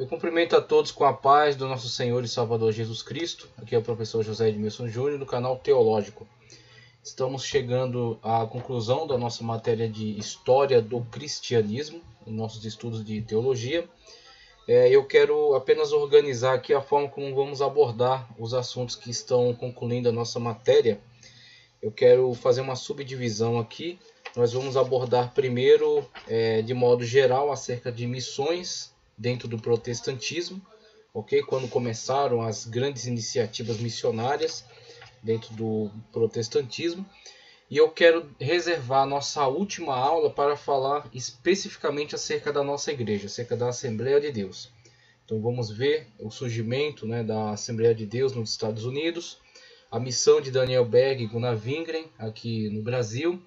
Eu cumprimento a todos com a paz do nosso Senhor e Salvador Jesus Cristo. Aqui é o professor José Edmilson Júnior do canal Teológico. Estamos chegando à conclusão da nossa matéria de História do Cristianismo, em nossos estudos de Teologia. Eu quero apenas organizar aqui a forma como vamos abordar os assuntos que estão concluindo a nossa matéria. Eu quero fazer uma subdivisão aqui. Nós vamos abordar primeiro, de modo geral, acerca de missões dentro do protestantismo, ok? Quando começaram as grandes iniciativas missionárias dentro do protestantismo. E eu quero reservar a nossa última aula para falar especificamente acerca da nossa igreja, acerca da Assembleia de Deus. Então vamos ver o surgimento, da Assembleia de Deus nos Estados Unidos, a missão de Daniel Berg e Gunnar Wingren aqui no Brasil,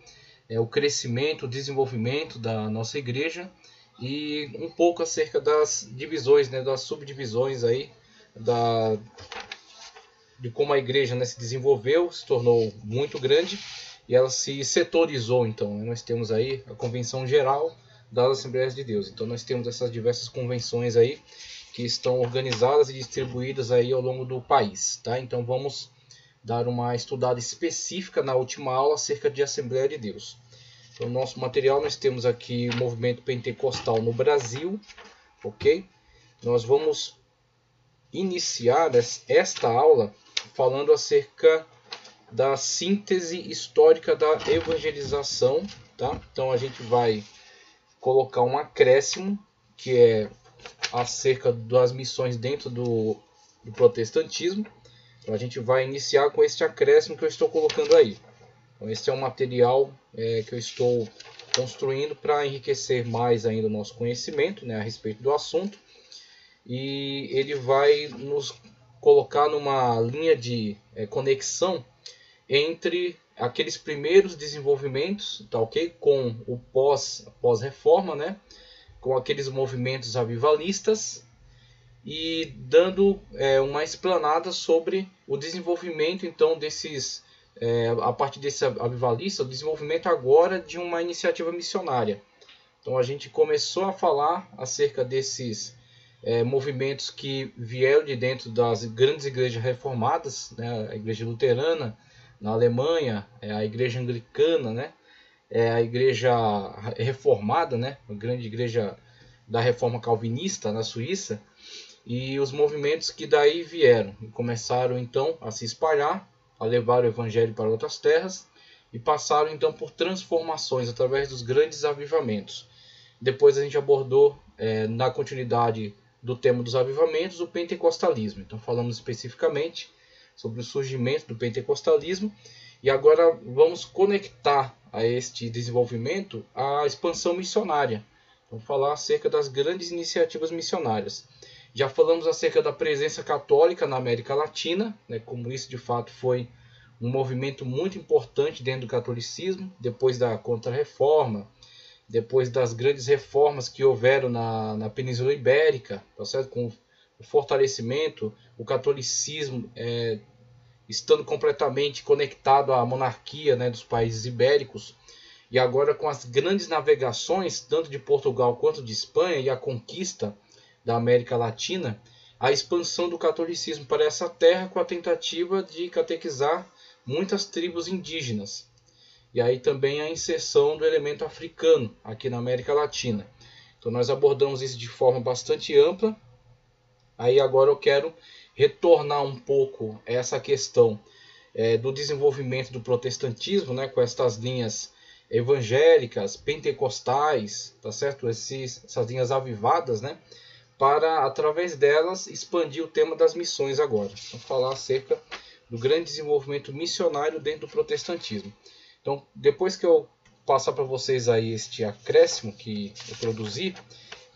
o crescimento, o desenvolvimento da nossa igreja e um pouco acerca das divisões, das subdivisões aí, de como a igreja se desenvolveu, se tornou muito grande e ela se setorizou. Então nós temos aí a Convenção Geral das Assembleias de Deus. Então nós temos essas diversas convenções aí que estão organizadas e distribuídas aí ao longo do país, tá? Então vamos dar uma estudada específica na última aula acerca de Assembleia de Deus. Então, no nosso material nós temos aqui o movimento pentecostal no Brasil, ok? Nós vamos iniciar esta aula falando acerca da síntese histórica da evangelização, tá? Então a gente vai colocar um acréscimo que é acerca das missões dentro do protestantismo. Então a gente vai iniciar com este acréscimo que eu estou colocando aí. Então esse é um material que eu estou construindo para enriquecer mais ainda o nosso conhecimento, a respeito do assunto. E ele vai nos colocar numa linha de conexão entre aqueles primeiros desenvolvimentos, tá, ok? Com o pós-reforma, com aqueles movimentos avivalistas, e dando uma explanada sobre o desenvolvimento então desses, a partir desse avivalista, o desenvolvimento agora de uma iniciativa missionária. Então a gente começou a falar acerca desses movimentos que vieram de dentro das grandes igrejas reformadas, a igreja luterana na Alemanha, a igreja anglicana, a igreja reformada, a grande igreja da reforma calvinista na Suíça, e os movimentos que daí vieram e começaram então a se espalhar, a levar o evangelho para outras terras, e passaram então por transformações através dos grandes avivamentos. Depois a gente abordou, na continuidade do tema dos avivamentos, o pentecostalismo. Então falamos especificamente sobre o surgimento do pentecostalismo, e agora vamos conectar a este desenvolvimento a expansão missionária. Vamos falar acerca das grandes iniciativas missionárias. Já falamos acerca da presença católica na América Latina, como isso de fato foi um movimento muito importante dentro do catolicismo, depois da Contra-Reforma, depois das grandes reformas que houveram na Península Ibérica, tá certo? Com o fortalecimento, o catolicismo estando completamente conectado à monarquia dos países ibéricos, e agora com as grandes navegações, tanto de Portugal quanto de Espanha, e a conquista da América Latina, a expansão do catolicismo para essa terra com a tentativa de catequizar muitas tribos indígenas. E aí também a inserção do elemento africano aqui na América Latina. Então nós abordamos isso de forma bastante ampla. Aí agora eu quero retornar um pouco essa questão do desenvolvimento do protestantismo, com estas linhas evangélicas, pentecostais, tá certo? Essas linhas avivadas, para, através delas, expandir o tema das missões agora. Vamos falar acerca do grande desenvolvimento missionário dentro do protestantismo. Então, depois que eu passar para vocês aí este acréscimo que eu produzi,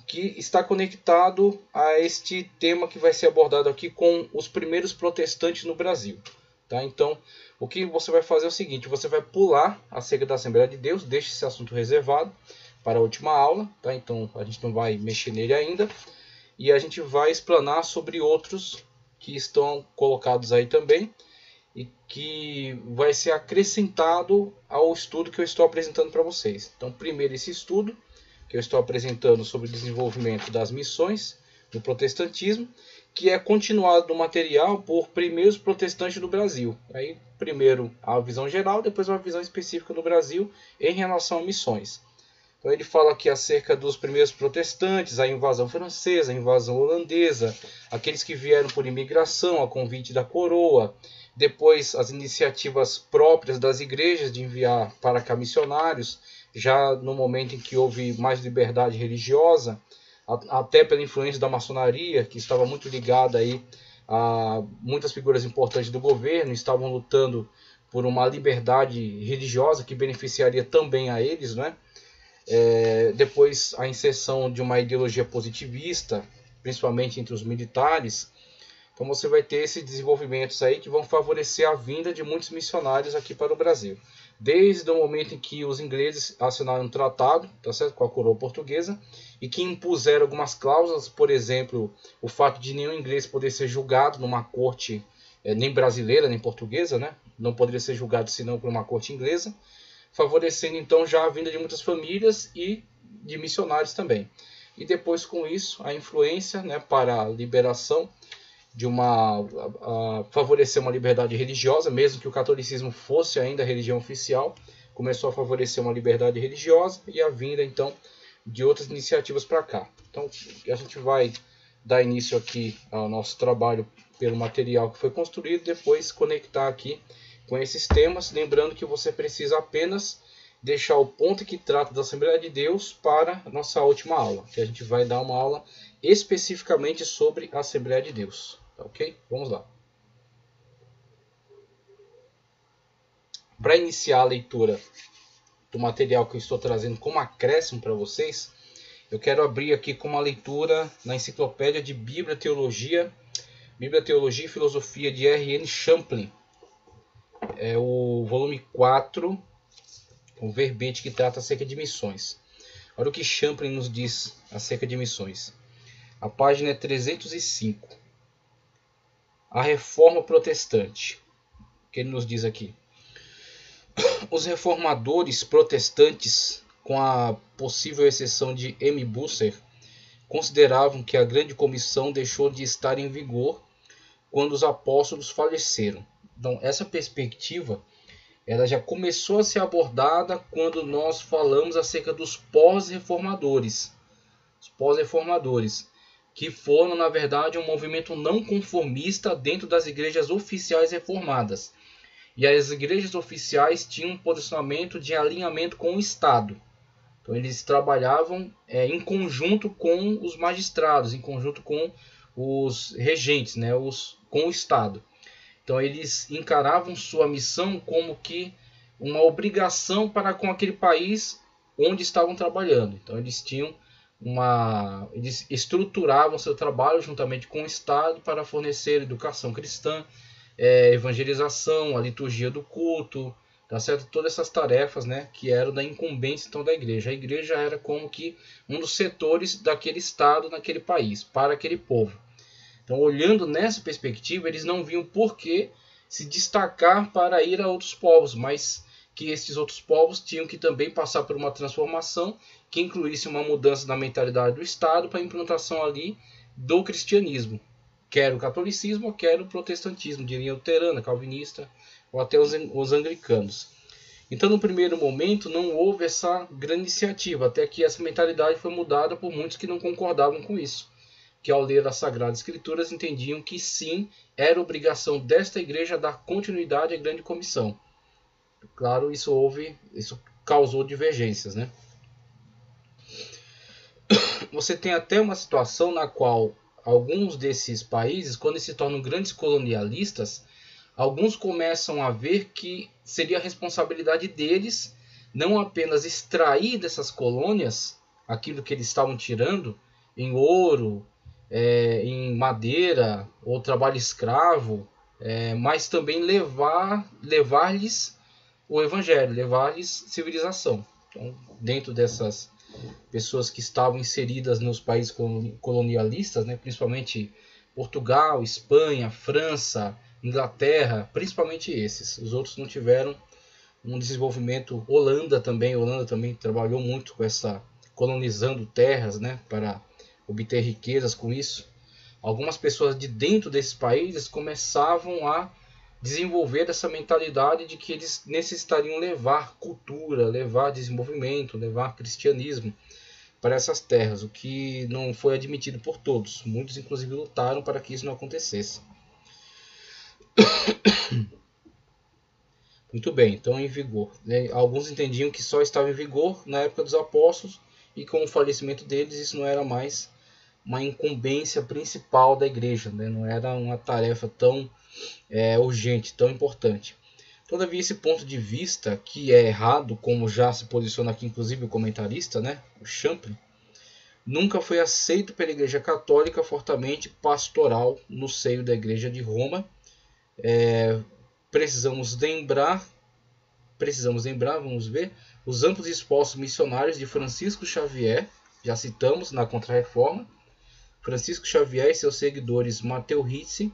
que está conectado a este tema que vai ser abordado aqui com os primeiros protestantes no Brasil. Tá? Então, o que você vai fazer é o seguinte: você vai pular acerca da Assembleia de Deus, deixa esse assunto reservado para a última aula, tá? Então a gente não vai mexer nele ainda, e a gente vai explanar sobre outros que estão colocados aí também, e que vai ser acrescentado ao estudo que eu estou apresentando para vocês. Então, primeiro esse estudo que eu estou apresentando sobre o desenvolvimento das missões do protestantismo, que é continuado no material por primeiros protestantes do Brasil. Aí, primeiro a visão geral, depois uma visão específica do Brasil em relação a missões. Então ele fala aqui acerca dos primeiros protestantes, a invasão francesa, a invasão holandesa, aqueles que vieram por imigração, a convite da coroa, depois as iniciativas próprias das igrejas de enviar para cá missionários, já no momento em que houve mais liberdade religiosa, até pela influência da maçonaria, que estava muito ligada aí a muitas figuras importantes do governo, estavam lutando por uma liberdade religiosa que beneficiaria também a eles, né? Depois a inserção de uma ideologia positivista, principalmente entre os militares. Então você vai ter esses desenvolvimentos aí que vão favorecer a vinda de muitos missionários aqui para o Brasil. Desde o momento em que os ingleses assinaram um tratado, tá certo, com a coroa portuguesa, e que impuseram algumas cláusulas, por exemplo, o fato de nenhum inglês poder ser julgado numa corte nem brasileira nem portuguesa, né? Não poderia ser julgado senão por uma corte inglesa, favorecendo então já a vinda de muitas famílias e de missionários também. E depois com isso a influência, né, para a liberação de favorecer uma liberdade religiosa, mesmo que o catolicismo fosse ainda a religião oficial, começou a favorecer uma liberdade religiosa e a vinda então de outras iniciativas para cá. Então a gente vai dar início aqui ao nosso trabalho pelo material que foi construído, depois conectar aqui com esses temas, lembrando que você precisa apenas deixar o ponto que trata da Assembleia de Deus para a nossa última aula, que a gente vai dar uma aula especificamente sobre a Assembleia de Deus, tá ok? Vamos lá. Para iniciar a leitura do material que eu estou trazendo como acréscimo para vocês, eu quero abrir aqui com uma leitura na Enciclopédia de Bíblia, Teologia e Filosofia de R.N. Champlin. É o volume 4, o verbete que trata acerca de missões. Olha o que Champlin nos diz acerca de missões. A página é 305. A reforma protestante. O que ele nos diz aqui? Os reformadores protestantes, com a possível exceção de M. Busser, consideravam que a grande comissão deixou de estar em vigor quando os apóstolos faleceram. Então, essa perspectiva ela já começou a ser abordada quando nós falamos acerca dos pós-reformadores. Os pós-reformadores, que foram, na verdade, um movimento não conformista dentro das igrejas oficiais reformadas. E as igrejas oficiais tinham um posicionamento de alinhamento com o Estado. Então, eles trabalhavam em conjunto com os magistrados, em conjunto com os regentes, né, com o Estado. Então eles encaravam sua missão como que uma obrigação para com aquele país onde estavam trabalhando. Então eles estruturavam seu trabalho juntamente com o Estado para fornecer educação cristã, evangelização, a liturgia do culto, tá certo? Todas essas tarefas, né, que eram da incumbência então da igreja. A igreja era como que um dos setores daquele Estado, naquele país, para aquele povo. Então, olhando nessa perspectiva, eles não viam por que se destacar para ir a outros povos, mas que esses outros povos tinham que também passar por uma transformação que incluísse uma mudança na mentalidade do Estado para a implantação ali do cristianismo, quer o catolicismo, quer o protestantismo, de linha luterana, calvinista, ou até os anglicanos. Então, no primeiro momento, não houve essa grande iniciativa, até que essa mentalidade foi mudada por muitos que não concordavam com isso, que ao ler as Sagradas Escrituras entendiam que sim, era obrigação desta igreja dar continuidade à grande comissão. Claro, isso causou divergências, né? Você tem até uma situação na qual alguns desses países, quando eles se tornam grandes colonialistas, alguns começam a ver que seria a responsabilidade deles não apenas extrair dessas colônias aquilo que eles estavam tirando em ouro, em madeira ou trabalho escravo, mas também levar-lhes o evangelho, levar-lhes civilização. Então, dentro dessas pessoas que estavam inseridas nos países colonialistas, né, principalmente Portugal, Espanha, França, Inglaterra, principalmente esses. Os outros não tiveram um desenvolvimento. Holanda também trabalhou muito com essa colonizando terras, né, para obter riquezas com isso, algumas pessoas de dentro desses países começavam a desenvolver essa mentalidade de que eles necessitariam levar cultura, levar desenvolvimento, levar cristianismo para essas terras, o que não foi admitido por todos. Muitos, inclusive, lutaram para que isso não acontecesse. Muito bem, então em vigor. Alguns entendiam que só estava em vigor na época dos apóstolos, e com o falecimento deles isso não era mais uma incumbência principal da igreja, né? Não era uma tarefa tão urgente, tão importante. Todavia, esse ponto de vista, que é errado, como já se posiciona aqui inclusive o comentarista, né, o Champlin, nunca foi aceito pela Igreja Católica fortemente pastoral no seio da Igreja de Roma. Precisamos lembrar, vamos ver, os amplos esforços missionários de Francisco Xavier, já citamos na Contra-Reforma, Francisco Xavier e seus seguidores Matteo Ricci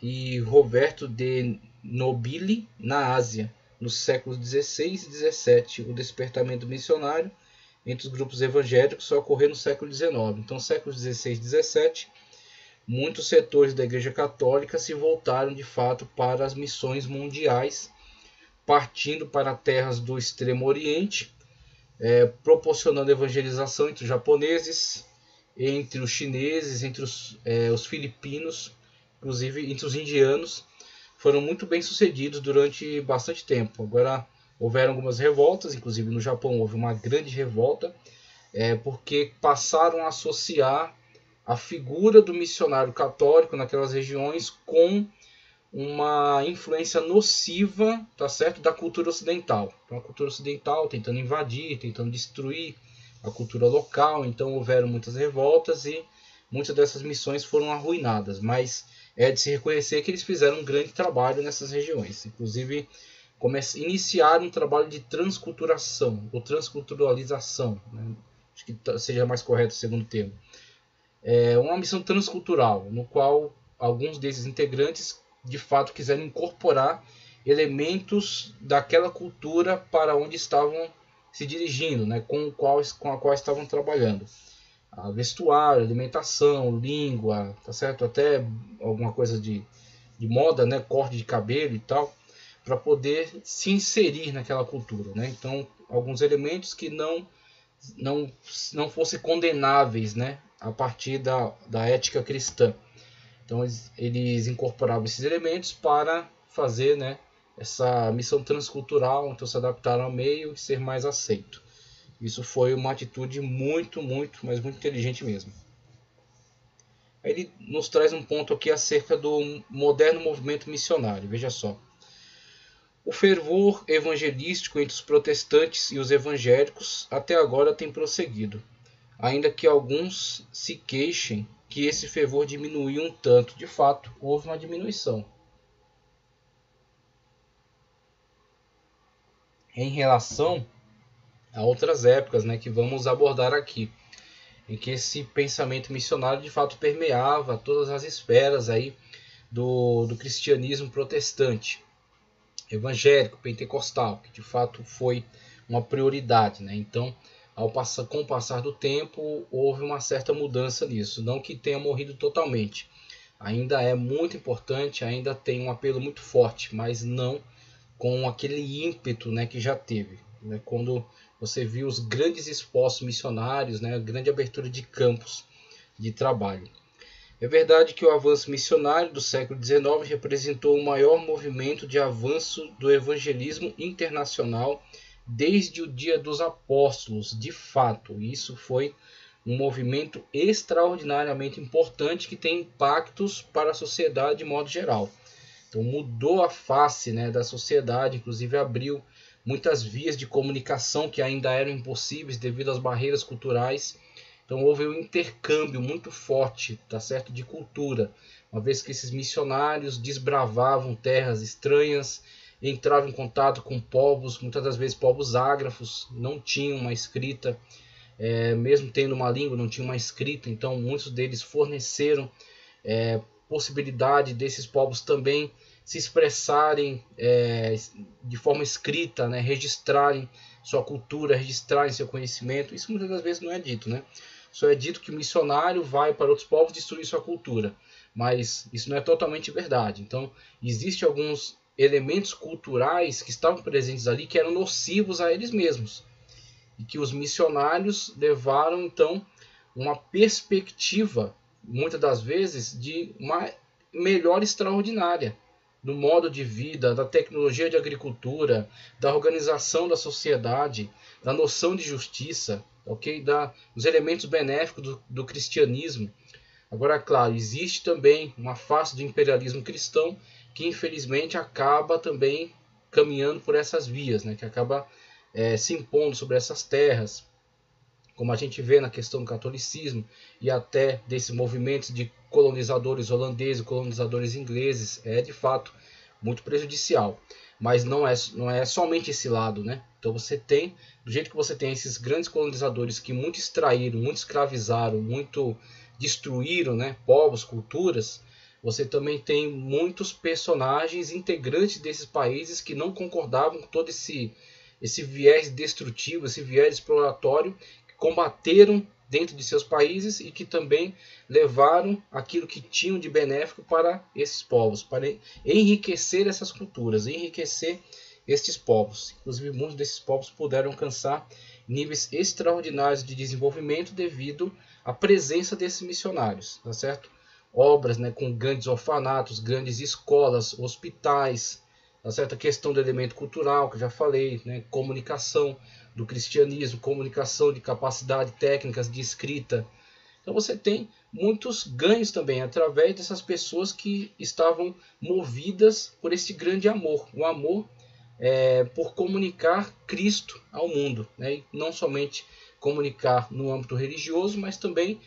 e Roberto de Nobili na Ásia, nos séculos XVI e XVII. O despertamento missionário entre os grupos evangélicos só ocorreu no século XIX. Então, séculos XVI e XVII, muitos setores da Igreja Católica se voltaram de fato para as missões mundiais, partindo para terras do Extremo Oriente, proporcionando evangelização entre os japoneses, entre os chineses, entre os filipinos, inclusive entre os indianos. Foram muito bem sucedidos durante bastante tempo. Agora, houveram algumas revoltas, inclusive no Japão houve uma grande revolta, porque passaram a associar a figura do missionário católico naquelas regiões com uma influência nociva, tá certo, da cultura ocidental. Então, a cultura ocidental tentando invadir, tentando destruir a cultura local. Então houveram muitas revoltas e muitas dessas missões foram arruinadas. Mas é de se reconhecer que eles fizeram um grande trabalho nessas regiões. Inclusive, iniciaram um trabalho de transculturação, ou transculturalização, né? Acho que seja mais correto o segundo termo. Uma missão transcultural, no qual alguns desses integrantes de fato quiseram incorporar elementos daquela cultura para onde estavam se dirigindo, né, com a qual estavam trabalhando. Vestuário, alimentação, língua, tá certo? Até alguma coisa de moda, né, corte de cabelo e tal, para poder se inserir naquela cultura, né? Então, alguns elementos que não fossem condenáveis, né, a partir da ética cristã. Então eles incorporavam esses elementos para fazer, né, essa missão transcultural, então se adaptaram ao meio e ser mais aceito. Isso foi uma atitude muito, mas muito inteligente mesmo. Aí ele nos traz um ponto aqui acerca do moderno movimento missionário. Veja só. O fervor evangelístico entre os protestantes e os evangélicos até agora tem prosseguido, ainda que alguns se queixem que esse fervor diminuiu um tanto. De fato, houve uma diminuição em relação a outras épocas, né, que vamos abordar aqui, em que esse pensamento missionário de fato permeava todas as esferas aí do cristianismo protestante, evangélico, pentecostal, que de fato foi uma prioridade, né? Então, com o passar do tempo, houve uma certa mudança nisso. Não que tenha morrido totalmente. Ainda é muito importante, ainda tem um apelo muito forte, mas não com aquele ímpeto, né, que já teve. Né? Quando você viu os grandes esforços missionários, né, a grande abertura de campos de trabalho. É verdade que o avanço missionário do século XIX representou o maior movimento de avanço do evangelismo internacional desde o Dia dos Apóstolos. De fato, isso foi um movimento extraordinariamente importante que tem impactos para a sociedade de modo geral. Então mudou a face, né, da sociedade, inclusive abriu muitas vias de comunicação que ainda eram impossíveis devido às barreiras culturais. Então houve um intercâmbio muito forte, tá certo, de cultura, uma vez que esses missionários desbravavam terras estranhas, entravam em contato com povos, muitas das vezes povos ágrafos, não tinham uma escrita, mesmo tendo uma língua, não tinham uma escrita. Então muitos deles forneceram possibilidade desses povos também se expressarem de forma escrita, né, registrarem sua cultura, registrarem seu conhecimento. Isso muitas das vezes não é dito, né? só é dito que o missionário vai para outros povos destruir sua cultura. Mas isso não é totalmente verdade. Então, existem alguns elementos culturais que estavam presentes ali que eram nocivos a eles mesmos. E que os missionários levaram, então, uma perspectiva, muitas das vezes, de uma melhora extraordinária do modo de vida, da tecnologia de agricultura, da organização da sociedade, da noção de justiça, ok? Dos elementos benéficos do cristianismo. Agora, claro, existe também uma face do imperialismo cristão que, infelizmente, acaba também caminhando por essas vias, né? Que acaba se impondo sobre essas terras, como a gente vê na questão do catolicismo e até desse movimento de colonizadores holandeses, colonizadores ingleses, é de fato muito prejudicial. Mas não é somente esse lado, né? Então você tem, do jeito que você tem esses grandes colonizadores que muito extraíram, muito escravizaram, muito destruíram, né, povos, culturas, você também tem muitos personagens integrantes desses países que não concordavam com todo esse viés destrutivo, esse viés exploratório, que combateram dentro de seus países e que também levaram aquilo que tinham de benéfico para esses povos, para enriquecer essas culturas, enriquecer estes povos. Inclusive, muitos desses povos puderam alcançar níveis extraordinários de desenvolvimento devido à presença desses missionários, tá certo? Obras, né, com grandes orfanatos, grandes escolas, hospitais, tá certo? A questão do elemento cultural, que eu já falei, né? Comunicação do cristianismo, comunicação de capacidade técnicas de escrita. Então você tem muitos ganhos também através dessas pessoas que estavam movidas por esse grande amor, o amor por comunicar Cristo ao mundo, né? E não somente comunicar no âmbito religioso, mas também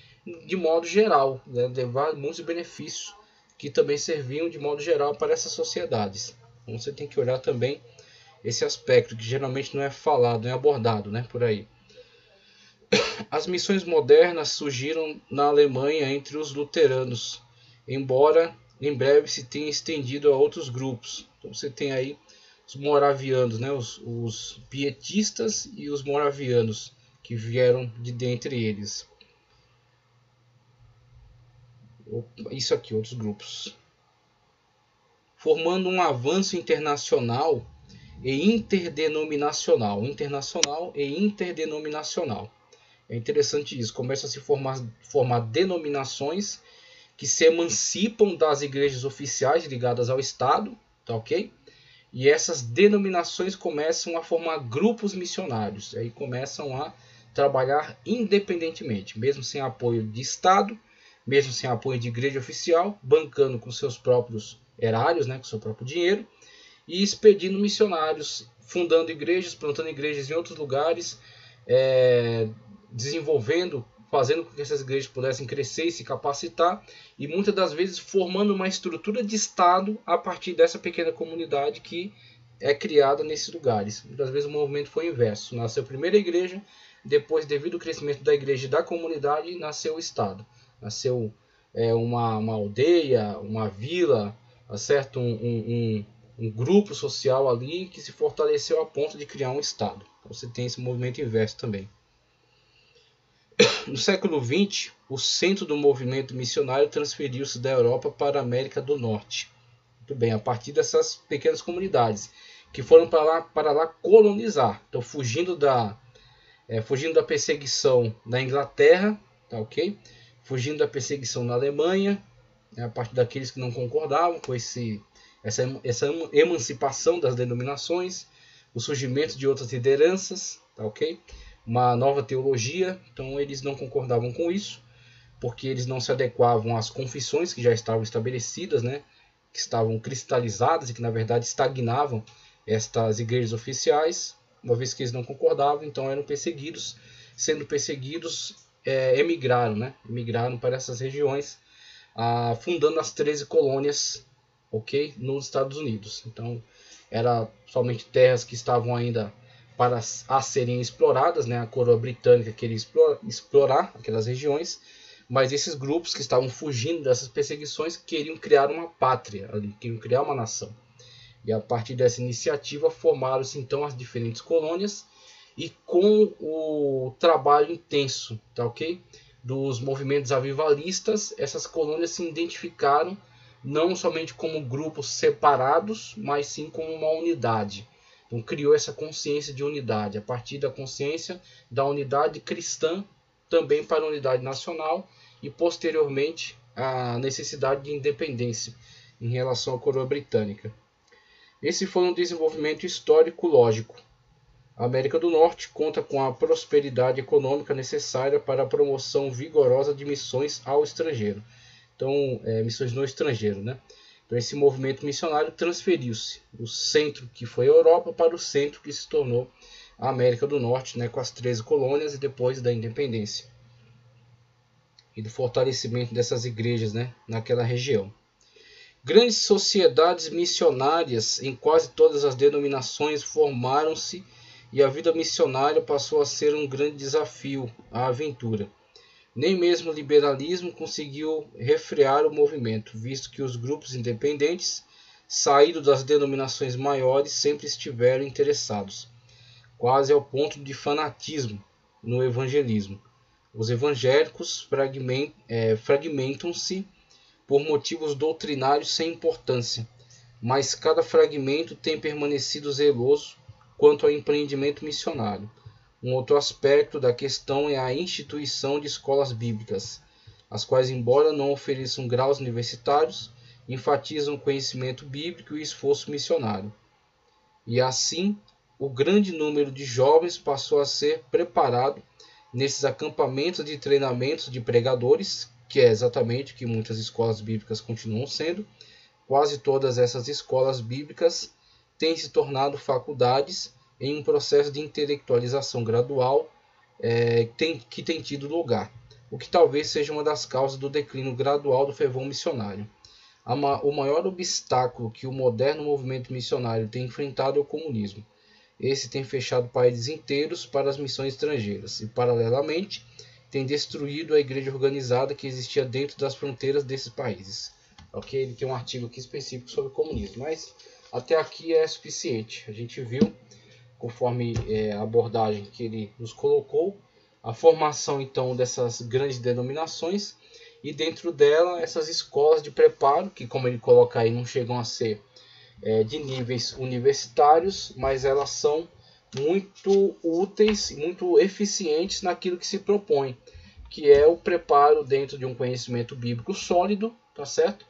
de modo geral, né? Levar muitos benefícios que também serviam de modo geral para essas sociedades. Então você tem que olhar também esse aspecto que geralmente não é falado, não é abordado, né, por aí. As missões modernas surgiram na Alemanha entre os luteranos, embora em breve se tenha estendido a outros grupos. Então você tem aí os moravianos, né, os pietistas e os moravianos que vieram de dentre eles. Isso aqui, outros grupos. Formando um avanço internacional e interdenominacional. Internacional e interdenominacional. É interessante isso. Começa a se formar denominações que se emancipam das igrejas oficiais ligadas ao Estado, tá ok? E essas denominações começam a formar grupos missionários. Aí começam a trabalhar independentemente, mesmo sem apoio de Estado, mesmo sem apoio de igreja oficial, bancando com seus próprios erários, né, com seu próprio dinheiro, e expedindo missionários, fundando igrejas, plantando igrejas em outros lugares, desenvolvendo, fazendo com que essas igrejas pudessem crescer e se capacitar, e muitas das vezes formando uma estrutura de Estado a partir dessa pequena comunidade que é criada nesses lugares. Muitas vezes o movimento foi inverso. Nasceu a primeira igreja, depois, devido ao crescimento da igreja e da comunidade, nasceu o Estado. Nasceu uma aldeia, uma vila, certo? Um grupo social ali que se fortaleceu a ponto de criar um Estado. Então, você tem esse movimento inverso também. No século XX, o centro do movimento missionário transferiu-se da Europa para a América do Norte. Muito bem, a partir dessas pequenas comunidades que foram para lá colonizar. Então, fugindo da perseguição na Inglaterra, tá ok? Fugindo da perseguição na Alemanha, né, a partir daqueles que não concordavam com essa emancipação das denominações, o surgimento de outras lideranças, tá ok? Uma nova teologia, então eles não concordavam com isso, porque eles não se adequavam às confissões que já estavam estabelecidas, né, que estavam cristalizadas e que na verdade estagnavam estas igrejas oficiais. Uma vez que eles não concordavam, então eram perseguidos. Sendo perseguidos, emigraram, né, emigraram para essas regiões, fundando as 13 colônias, ok, nos Estados Unidos. Então, eram somente terras que estavam ainda para serem exploradas, né? A coroa britânica queria explorar aquelas regiões, mas esses grupos que estavam fugindo dessas perseguições queriam criar uma pátria ali, queriam criar uma nação. E a partir dessa iniciativa formaram-se então as diferentes colônias, e com o trabalho intenso, tá ok? dos movimentos avivalistas, essas colônias se identificaram não somente como grupos separados, mas sim como uma unidade. Então criou essa consciência de unidade, a partir da consciência da unidade cristã, também para a unidade nacional, e posteriormente a necessidade de independência em relação à coroa britânica. Esse foi um desenvolvimento histórico-lógico. A América do Norte conta com a prosperidade econômica necessária para a promoção vigorosa de missões ao estrangeiro. Então, missões no estrangeiro, né? Então, esse movimento missionário transferiu-se do centro que foi a Europa para o centro que se tornou a América do Norte, né, com as 13 colônias e depois da independência e do fortalecimento dessas igrejas, né, naquela região. Grandes sociedades missionárias em quase todas as denominações formaram-se e a vida missionária passou a ser um grande desafio à aventura. Nem mesmo o liberalismo conseguiu refrear o movimento, visto que os grupos independentes, saídos das denominações maiores, sempre estiveram interessados, quase ao ponto de fanatismo, no evangelismo. Os evangélicos fragmentam-se por motivos doutrinários sem importância, mas cada fragmento tem permanecido zeloso quanto ao empreendimento missionário. Um outro aspecto da questão é a instituição de escolas bíblicas, as quais, embora não ofereçam graus universitários, enfatizam o conhecimento bíblico e o esforço missionário. E assim, o grande número de jovens passou a ser preparado nesses acampamentos de treinamentos de pregadores, que é exatamente o que muitas escolas bíblicas continuam sendo. Quase todas essas escolas bíblicas têm se tornado faculdades em um processo de intelectualização gradual que tem tido lugar, o que talvez seja uma das causas do declínio gradual do fervor missionário. O maior obstáculo que o moderno movimento missionário tem enfrentado é o comunismo. Esse tem fechado países inteiros para as missões estrangeiras e, paralelamente, tem destruído a igreja organizada que existia dentro das fronteiras desses países. Ok? Ele tem um artigo aqui específico sobre o comunismo, mas até aqui é suficiente. A gente viu, conforme a abordagem que ele nos colocou, a formação então dessas grandes denominações e dentro dela essas escolas de preparo, que como ele coloca aí não chegam a ser de níveis universitários, mas elas são muito úteis e muito eficientes naquilo que se propõe, que é o preparo dentro de um conhecimento bíblico sólido, tá certo?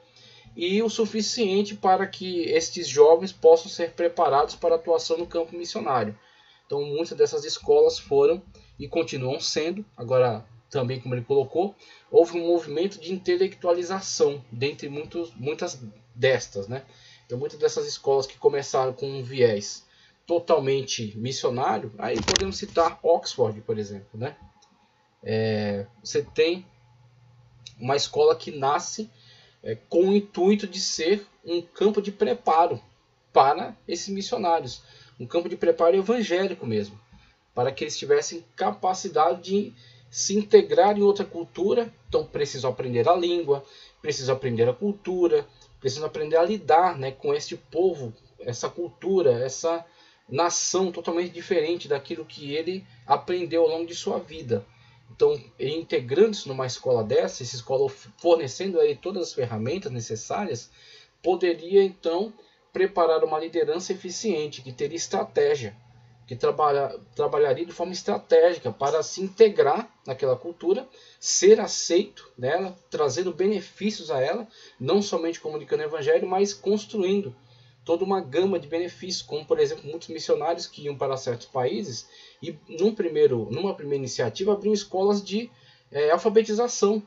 E o suficiente para que estes jovens possam ser preparados para a atuação no campo missionário. Então, muitas dessas escolas foram e continuam sendo, agora também como ele colocou, houve um movimento de intelectualização dentre muitas destas, né? Então, muitas dessas escolas que começaram com um viés totalmente missionário, aí podemos citar Oxford, por exemplo, né? Você tem uma escola que nasce com o intuito de ser um campo de preparo para esses missionários, um campo de preparo evangélico mesmo, para que eles tivessem capacidade de se integrar em outra cultura. Então precisam aprender a língua, precisam aprender a cultura, precisam aprender a lidar, né, com este povo, essa cultura, essa nação totalmente diferente daquilo que ele aprendeu ao longo de sua vida. Então, integrando-se numa escola dessa, essa escola fornecendo a ele todas as ferramentas necessárias, poderia então preparar uma liderança eficiente, que teria estratégia, que trabalharia de forma estratégica para se integrar naquela cultura, ser aceito nela, trazendo benefícios a ela, não somente comunicando o evangelho, mas construindo toda uma gama de benefícios, como por exemplo muitos missionários que iam para certos países e numa primeira iniciativa abriam escolas de alfabetização.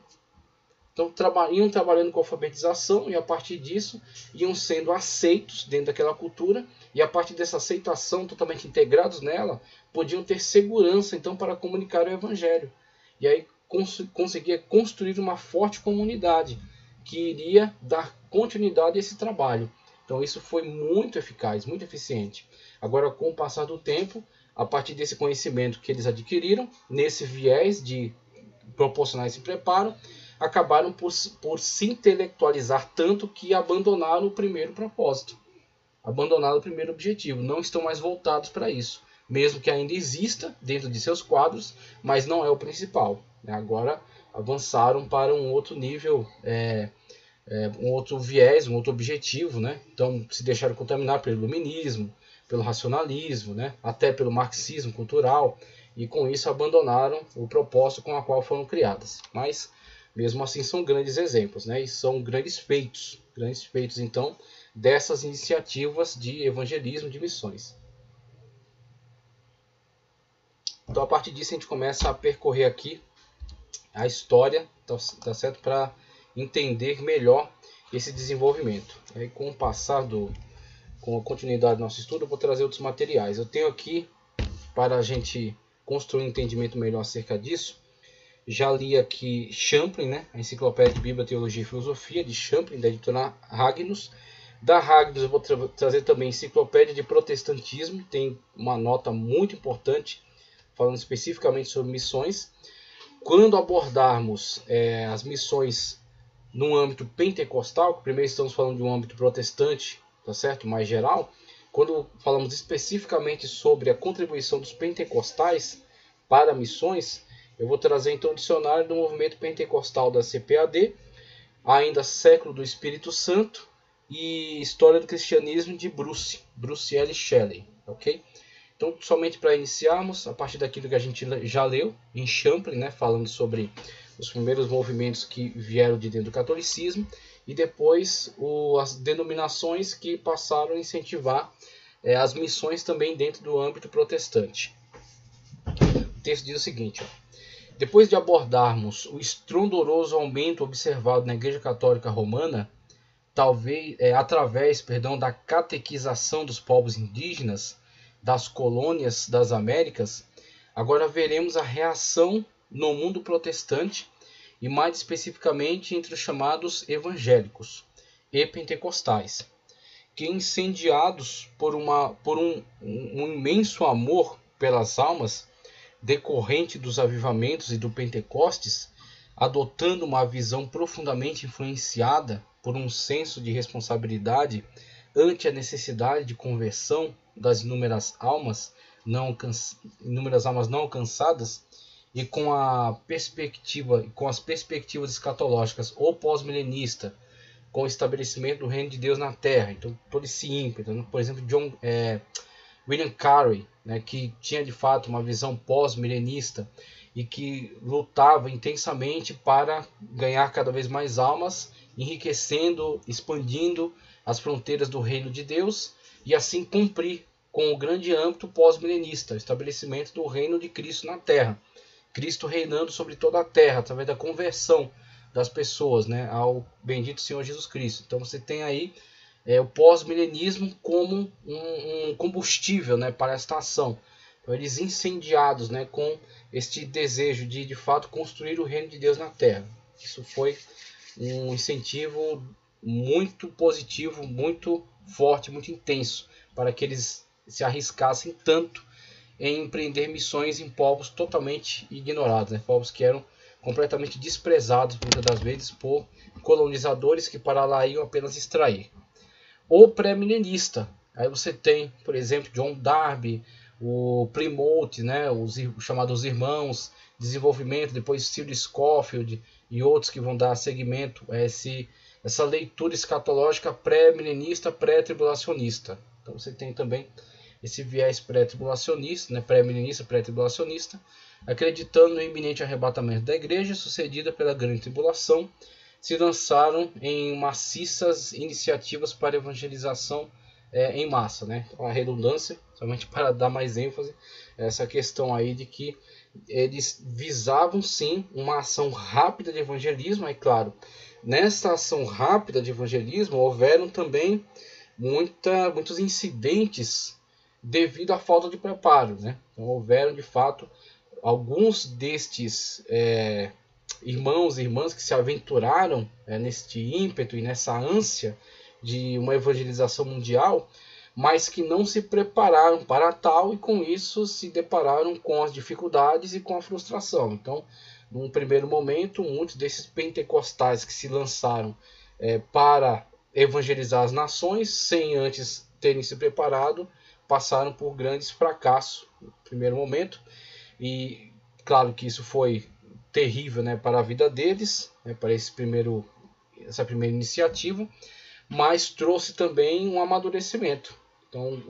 Então iam trabalhando com alfabetização e a partir disso iam sendo aceitos dentro daquela cultura e a partir dessa aceitação totalmente integrados nela, podiam ter segurança então para comunicar o evangelho. E aí conseguia construir uma forte comunidade que iria dar continuidade a esse trabalho. Então isso foi muito eficaz, muito eficiente. Agora, com o passar do tempo, a partir desse conhecimento que eles adquiriram, nesse viés de proporcionar esse preparo, acabaram por se intelectualizar tanto que abandonaram o primeiro propósito, abandonaram o primeiro objetivo, não estão mais voltados para isso, mesmo que ainda exista dentro de seus quadros, mas não é o principal. Agora avançaram para um outro nível, um outro viés, um outro objetivo, né? Então se deixaram contaminar pelo iluminismo, pelo racionalismo, né? Até pelo marxismo cultural, e com isso abandonaram o propósito com o qual foram criadas. Mas mesmo assim são grandes exemplos, né? E são grandes feitos então dessas iniciativas de evangelismo, de missões. Então a partir disso a gente começa a percorrer aqui a história, tá certo? Para entender melhor esse desenvolvimento. Aí, com a continuidade do nosso estudo, eu vou trazer outros materiais. Eu tenho aqui, para a gente construir um entendimento melhor acerca disso, já li aqui Champlin, né? A Enciclopédia de Bíblia, Teologia e Filosofia, de Champlin, da editora Ragnus. Da Ragnus eu vou trazer também Enciclopédia de Protestantismo, tem uma nota muito importante, falando especificamente sobre missões. Quando abordarmos as missões no âmbito pentecostal, que primeiro estamos falando de um âmbito protestante, tá certo? Mais geral, quando falamos especificamente sobre a contribuição dos pentecostais para missões, eu vou trazer então o dicionário do movimento pentecostal da CPAD, ainda século do Espírito Santo e história do cristianismo de Bruce L. Shelley, ok? Então, somente para iniciarmos, a partir daquilo que a gente já leu em Champlin, né, falando sobre os primeiros movimentos que vieram de dentro do catolicismo, e depois as denominações que passaram a incentivar as missões também dentro do âmbito protestante. O texto diz o seguinte: depois de abordarmos o estrondoroso aumento observado na Igreja Católica Romana, através da catequização dos povos indígenas das colônias das Américas, agora veremos a reação no mundo protestante e mais especificamente entre os chamados evangélicos e pentecostais, que, incendiados por um imenso amor pelas almas decorrente dos avivamentos e do Pentecostes, adotando uma visão profundamente influenciada por um senso de responsabilidade ante a necessidade de conversão das inúmeras almas não alcançadas, e com as perspectivas escatológicas ou pós-milenista, com o estabelecimento do reino de Deus na Terra. Então, todo esse ímpeto, né? Por exemplo, William Carey, né, que tinha de fato uma visão pós-milenista e que lutava intensamente para ganhar cada vez mais almas, enriquecendo, expandindo as fronteiras do reino de Deus e assim cumprir com o grande âmbito pós-milenista, o estabelecimento do reino de Cristo na Terra. Cristo reinando sobre toda a Terra, através da conversão das pessoas, né, ao bendito Senhor Jesus Cristo. Então você tem aí o pós-milenismo como um combustível, né, para esta ação. Então, eles incendiados, né, com este desejo de fato construir o reino de Deus na Terra. Isso foi um incentivo muito positivo, muito forte, muito intenso, para que eles se arriscassem tanto em empreender missões em povos totalmente ignorados, né? Povos que eram completamente desprezados muitas das vezes por colonizadores que para lá iam apenas extrair. O pré-milenista, aí você tem, por exemplo, John Darby, o Plymouth, né? Os chamados Irmãos, Desenvolvimento, depois Cyril Scofield e outros que vão dar seguimento a essa leitura escatológica pré-milenista, pré-tribulacionista. Então você tem também esse viés pré-tribulacionista, né, pré-milenista, pré-tribulacionista, acreditando no iminente arrebatamento da igreja, sucedida pela grande tribulação, se lançaram em maciças iniciativas para evangelização em massa, né? Então, a redundância, somente para dar mais ênfase a essa questão aí de que eles visavam sim uma ação rápida de evangelismo. Aí, claro, nessa ação rápida de evangelismo houveram também muitos incidentes devido à falta de preparo, né? Então, houveram de fato alguns destes irmãos e irmãs que se aventuraram neste ímpeto e nessa ânsia de uma evangelização mundial, mas que não se prepararam para tal e com isso se depararam com as dificuldades e com a frustração. Então, num primeiro momento, muitos desses pentecostais que se lançaram para evangelizar as nações, sem antes terem se preparado, passaram por grandes fracassos no primeiro momento. E claro que isso foi terrível, né, para a vida deles, né, para essa primeira iniciativa, mas trouxe também um amadurecimento. Então,